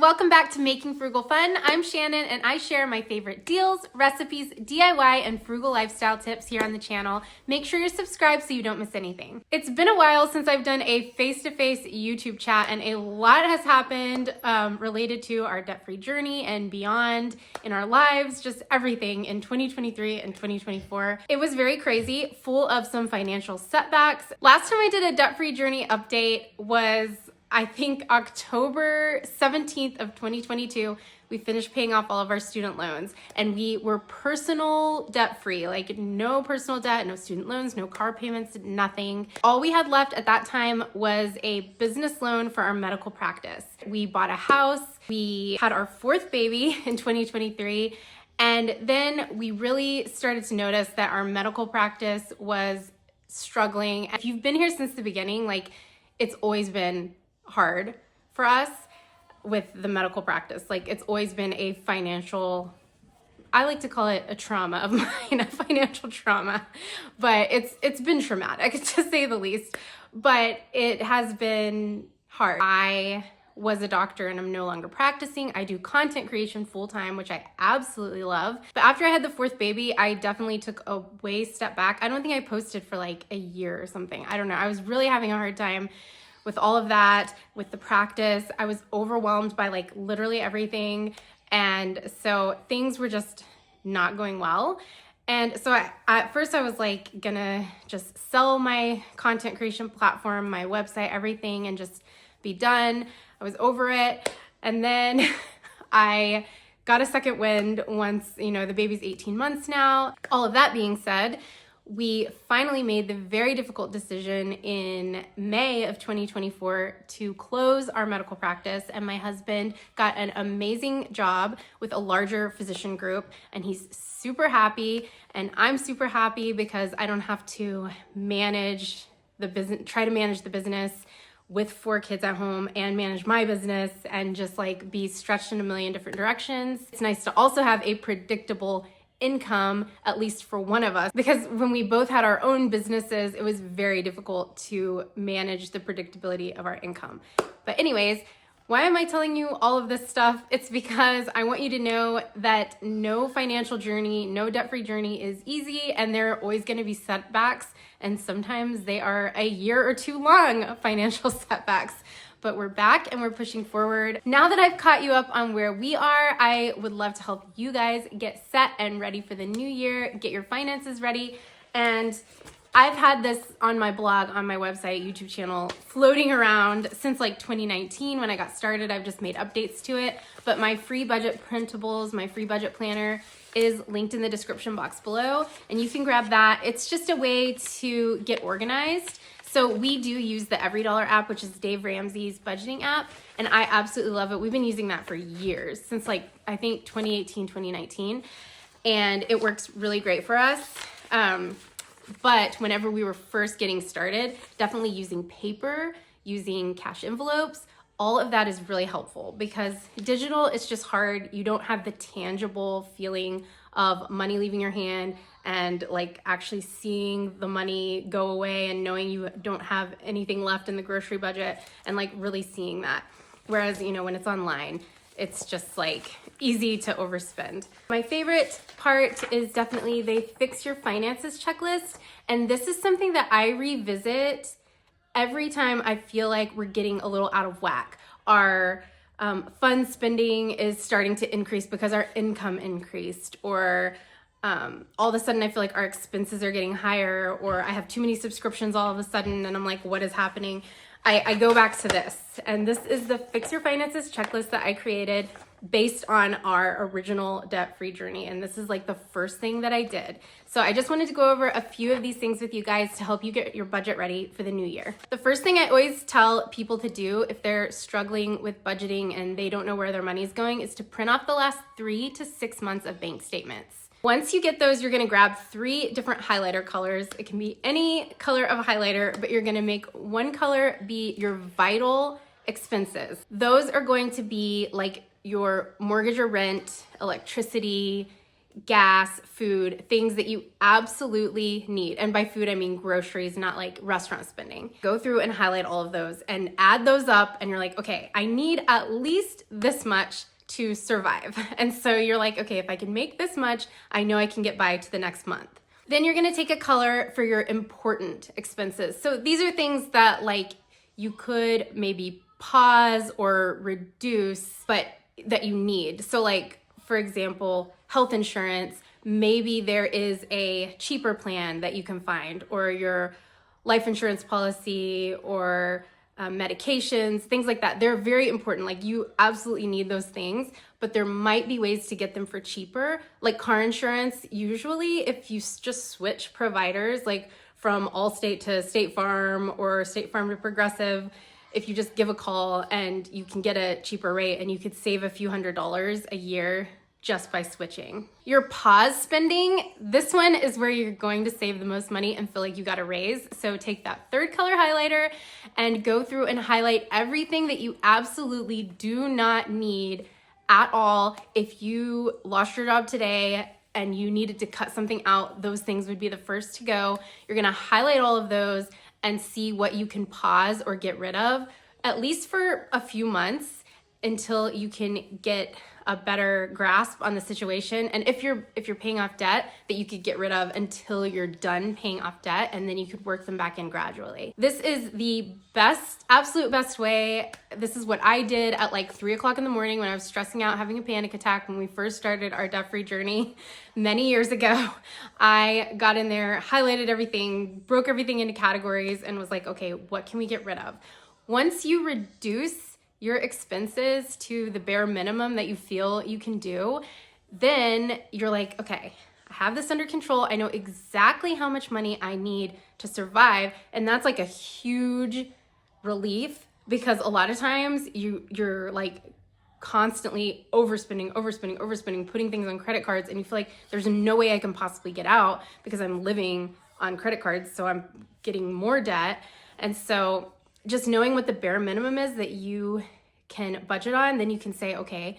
welcome back to Making Frugal Fun. I'm Shannon and I share my favorite deals, recipes, DIY, and frugal lifestyle tips here on the channel. Make sure you're subscribed so you don't miss anything. It's been a while since I've done a face-to-face YouTube chat and a lot has happened related to our debt-free journey and beyond in our lives, just everything in 2023 and 2024. It was very crazy, full of some financial setbacks. Last time I did a debt-free journey update was I think October 17th of 2022, we finished paying off all of our student loans and we were personal debt free, like no personal debt, no student loans, no car payments, nothing. All we had left at that time was a business loan for our medical practice. We bought a house, we had our fourth baby in 2023, and then we really started to notice that our medical practice was struggling. If you've been here since the beginning, like it's always been hard for us with the medical practice. Like it's always been a financial, I like to call it a trauma of mine, a financial trauma, but it's been traumatic to say the least, but it has been hard. I was a doctor and I'm no longer practicing. I do content creation full-time, which I absolutely love. But after I had the fourth baby, I definitely took a step back. I don't think I posted for like a year or something. I don't know. I was really having a hard time with all of that, with the practice. I was overwhelmed by like literally everything. And so things were just not going well. And so at first I was like gonna just sell my content creation platform, my website, everything, and just be done. I was over it. And then I got a second wind once, the baby's 18 months now. All of that being said, we finally made the very difficult decision in May of 2024 to close our medical practice, and my husband got an amazing job with a larger physician group, and he's super happy, and I'm super happy because I don't have to manage the business, try to manage the business with 4 kids at home and manage my business and just like be stretched in a million different directions. It's nice to also have a predictable income, at least for one of us, because when we both had our own businesses, it was very difficult to manage the predictability of our income. But anyways, why am I telling you all of this stuff? It's because I want you to know that no financial journey, no debt-free journey is easy, and there are always going to be setbacks, and sometimes they are a year or 2 long financial setbacks. But we're back and we're pushing forward. Now that I've caught you up on where we are, I would love to help you guys get set and ready for the new year, get your finances ready. And I've had this on my blog, on my website, YouTube channel, floating around since like 2019 when I got started. I've just made updates to it. But my free budget printables, my free budget planner is linked in the description box below. And you can grab that. It's just a way to get organized. So we do use the EveryDollar app, which is Dave Ramsey's budgeting app, and I absolutely love it. We've been using that for years, since like, I think 2018, 2019, and it works really great for us. But whenever we were first getting started, definitely using paper, using cash envelopes, all of that is really helpful because digital is just hard. You don't have the tangible feeling of money leaving your hand and like actually seeing the money go away and knowing you don't have anything left in the grocery budget and like really seeing that. Whereas, when it's online, it's just like easy to overspend. My favorite part is definitely the Fix Your Finances checklist. And this is something that I revisit every time I feel like we're getting a little out of whack. Our fund spending is starting to increase because our income increased, or all of a sudden I feel like our expenses are getting higher, or I have too many subscriptions all of a sudden and I'm like, what is happening? I go back to this, and this is the Fix Your Finances checklist that I created based on our original debt-free journey. And this is like the first thing that I did. So I just wanted to go over a few of these things with you guys to help you get your budget ready for the new year. The first thing I always tell people to do if they're struggling with budgeting and they don't know where their money is going is to print off the last 3 to 6 months of bank statements. Once you get those, you're gonna grab 3 different highlighter colors. It can be any color of a highlighter, but you're gonna make one color be your vital expenses. Those are going to be like your mortgage or rent, electricity, gas, food, things that you absolutely need. And by food, I mean groceries, not like restaurant spending. Go through and highlight all of those and add those up, and you're like, okay, I need at least this much to survive. And so you're like, okay, if I can make this much, I know I can get by to the next month. Then you're gonna take a color for your important expenses. So these are things that like you could maybe pause or reduce, but that you need. So like, for example, health insurance, maybe there is a cheaper plan that you can find, or your life insurance policy, or medications, things like that. They're very important. Like you absolutely need those things, but there might be ways to get them for cheaper. Like car insurance, usually if you just switch providers, like from Allstate to State Farm or State Farm to Progressive, if you just give a call and you can get a cheaper rate, and you could save a few $100s a year just by switching. Your pause spending, this one is where you're going to save the most money and feel like you got a raise. So take that third color highlighter and go through and highlight everything that you absolutely do not need at all. If you lost your job today and you needed to cut something out, those things would be the first to go. You're gonna highlight all of those and see what you can pause or get rid of, at least for a few months, until you can get a better grasp on the situation. And if you're paying off debt, that you could get rid of until you're done paying off debt, and then you could work them back in gradually. This is the best, absolute best way. This is what I did at like 3 o'clock in the morning when I was stressing out, having a panic attack when we first started our debt-free journey many years ago. I got in there, highlighted everything, broke everything into categories, and was like, okay, what can we get rid of? Once you reduce your expenses to the bare minimum that you feel you can do, then you're like, okay, I have this under control. I know exactly how much money I need to survive. And that's like a huge relief, because a lot of times you're like constantly overspending, putting things on credit cards, and you feel like there's no way I can possibly get out because I'm living on credit cards, so I'm getting more debt. And so just knowing what the bare minimum is that you can budget on, then you can say, okay,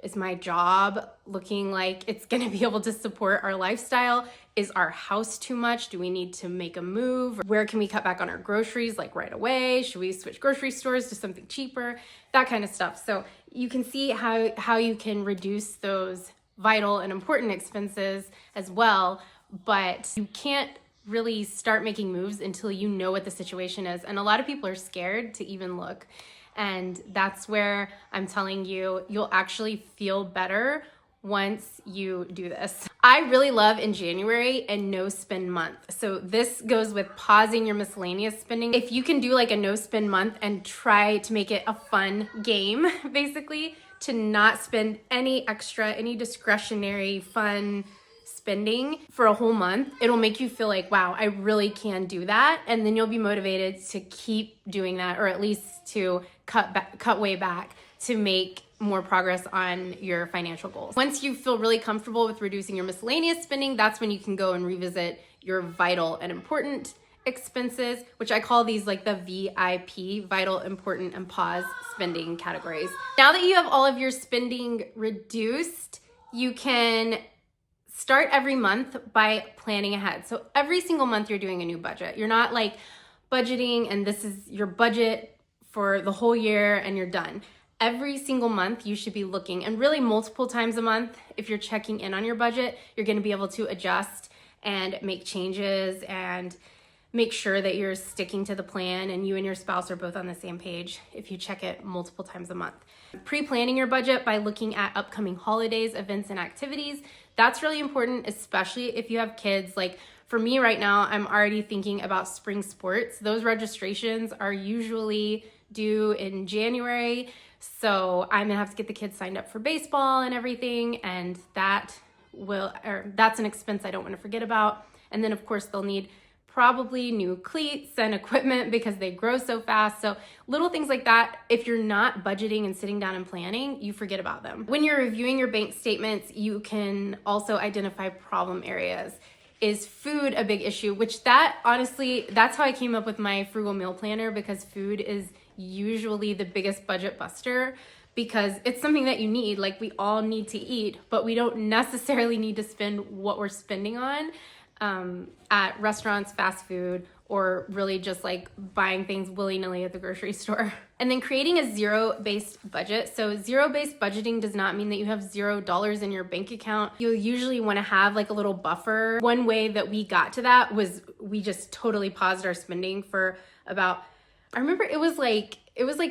is my job looking like it's gonna be able to support our lifestyle? Is our house too much? Do we need to make a move? Where can we cut back on our groceries like right away? Should we switch grocery stores to something cheaper? That kind of stuff. So you can see how you can reduce those vital and important expenses as well, but you can't really start making moves until you know what the situation is. And a lot of people are scared to even look. And that's where I'm telling you, you'll actually feel better once you do this. I really love in January a no spend month. So this goes with pausing your miscellaneous spending. If you can do like a no spend month and try to make it a fun game, basically, to not spend any extra, any discretionary fun spending for a whole month, it'll make you feel like, wow, I really can do that. And then you'll be motivated to keep doing that, or at least to cut way back to make more progress on your financial goals. Once you feel really comfortable with reducing your miscellaneous spending, that's when you can go and revisit your vital and important expenses, which I call these like the VIP, vital, important, and pause spending categories. Now that you have all of your spending reduced, you can start every month by planning ahead. So every single month you're doing a new budget. You're not like budgeting and this is your budget for the whole year and you're done. Every single month you should be looking, and really multiple times a month, if you're checking in on your budget, you're gonna be able to adjust and make changes and make sure that you're sticking to the plan and you and your spouse are both on the same page if you check it multiple times a month. Pre-planning your budget by looking at upcoming holidays, events, and activities. That's really important, especially if you have kids. Like for me right now, I'm already thinking about spring sports. Those registrations are usually due in January. So I'm gonna have to get the kids signed up for baseball and everything. And that's an expense I don't wanna forget about. And then of course they'll need probably new cleats and equipment because they grow so fast. So little things like that, if you're not budgeting and sitting down and planning, you forget about them. When you're reviewing your bank statements, you can also identify problem areas. Is food a big issue? Which honestly, that's how I came up with my frugal meal planner, because food is usually the biggest budget buster, because it's something that you need. Like, we all need to eat, but we don't necessarily need to spend what we're spending on at restaurants, fast food, or really just like buying things willy-nilly at the grocery store. And then creating a zero-based budget. So zero-based budgeting does not mean that you have $0 in your bank account. You'll usually want to have like a little buffer. One way that we got to that was we just totally paused our spending for about, I remember it was like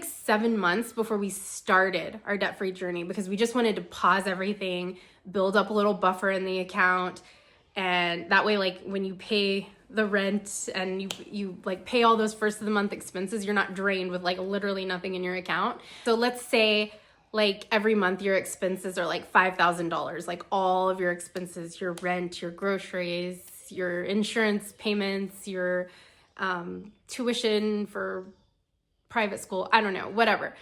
7 months before we started our debt-free journey, because we just wanted to pause everything, build up a little buffer in the account. And that way, like when you pay the rent and you like pay all those first of the month expenses, you're not drained with like literally nothing in your account. So let's say like every month your expenses are like $5,000, like all of your expenses, your rent, your groceries, your insurance payments, your tuition for private school, I don't know, whatever.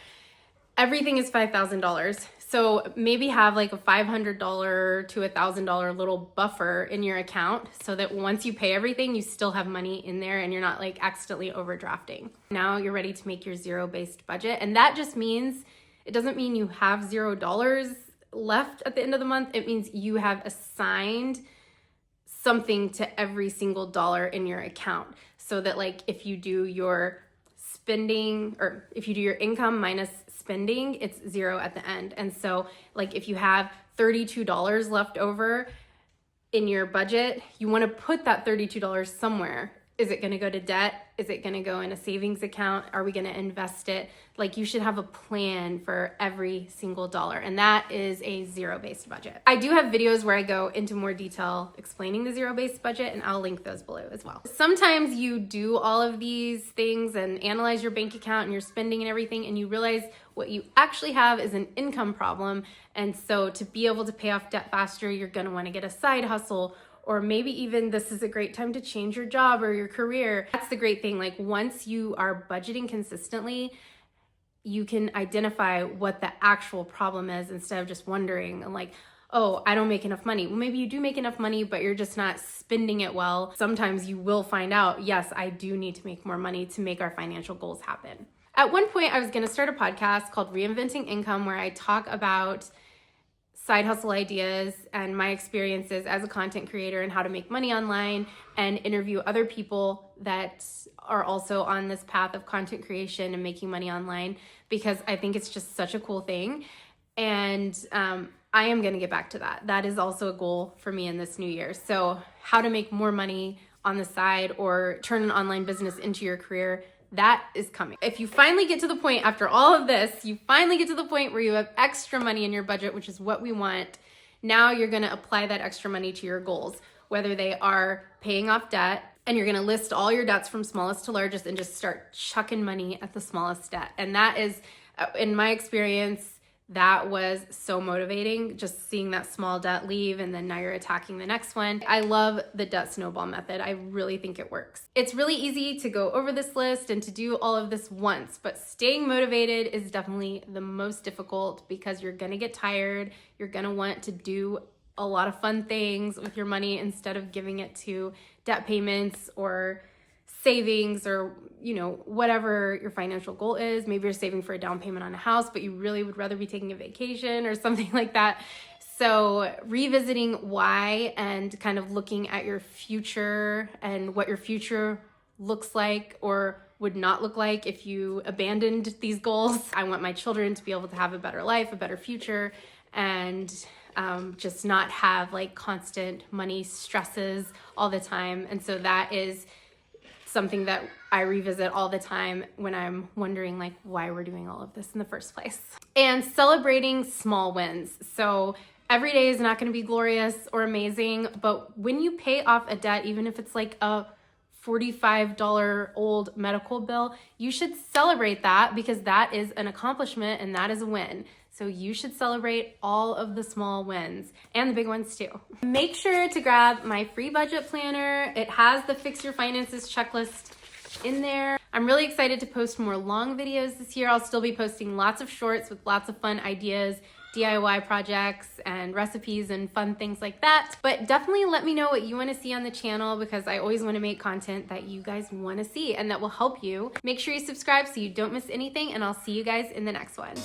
Everything is $5,000. So maybe have like a $500 to $1,000 little buffer in your account so that once you pay everything, you still have money in there and you're not like accidentally overdrafting. Now you're ready to make your zero-based budget. And that just means, it doesn't mean you have $0 left at the end of the month. It means you have assigned something to every single dollar in your account, so that like if you do your spending, or if you do your income minus spending, it's zero at the end. And so like if you have $32 left over in your budget, you want to put that $32 somewhere. Is it going to go to debt? Is it going to go in a savings account? Are we going to invest it? Like, you should have a plan for every single dollar. And that is a zero-based budget. I do have videos where I go into more detail explaining the zero-based budget, and I'll link those below as well. Sometimes you do all of these things and analyze your bank account and your spending and everything, and you realize what you actually have is an income problem. And so to be able to pay off debt faster, you're going to want to get a side hustle, or maybe even this is a great time to change your job or your career. That's the great thing. Like, once you are budgeting consistently, you can identify what the actual problem is instead of just wondering like, oh, I don't make enough money. Well, maybe you do make enough money, but you're just not spending it well. Sometimes you will find out, yes, I do need to make more money to make our financial goals happen. At one point, I was going to start a podcast called Reinventing Income, where I talk about side hustle ideas and my experiences as a content creator and how to make money online, and interview other people that are also on this path of content creation and making money online, because I think it's just such a cool thing. And I am going to get back to that. That is also a goal for me in this new year. So how to make more money on the side or turn an online business into your career, that is coming. If you finally get to the point after all of this, you finally get to the point where you have extra money in your budget, which is what we want. Now you're going to apply that extra money to your goals, whether they are paying off debt, and you're going to list all your debts from smallest to largest and just start chucking money at the smallest debt. And that is, in my experience, that was so motivating, just seeing that small debt leave, and then now you're attacking the next one. I love the debt snowball method. I really think it works. It's really easy to go over this list and to do all of this once, but staying motivated is definitely the most difficult, because you're gonna get tired. You're gonna want to do a lot of fun things with your money instead of giving it to debt payments or savings, or whatever your financial goal is. Maybe you're saving for a down payment on a house, but you really would rather be taking a vacation or something like that. So revisiting why, and kind of looking at your future and what your future looks like or would not look like if you abandoned these goals. I want my children to be able to have a better life, a better future, and just not have like constant money stresses all the time. And so that is something that I revisit all the time when I'm wondering like why we're doing all of this in the first place. And celebrating small wins. So every day is not going to be glorious or amazing, but when you pay off a debt, even if it's like a $45 old medical bill, you should celebrate that, because that is an accomplishment and that is a win. So you should celebrate all of the small wins and the big ones too. Make sure to grab my free budget planner. It has the Fix Your Finances checklist in there. I'm really excited to post more long videos this year. I'll still be posting lots of shorts with lots of fun ideas, DIY projects and recipes and fun things like that. But definitely let me know what you want to see on the channel, because I always want to make content that you guys want to see and that will help you. Make sure you subscribe so you don't miss anything, and I'll see you guys in the next one.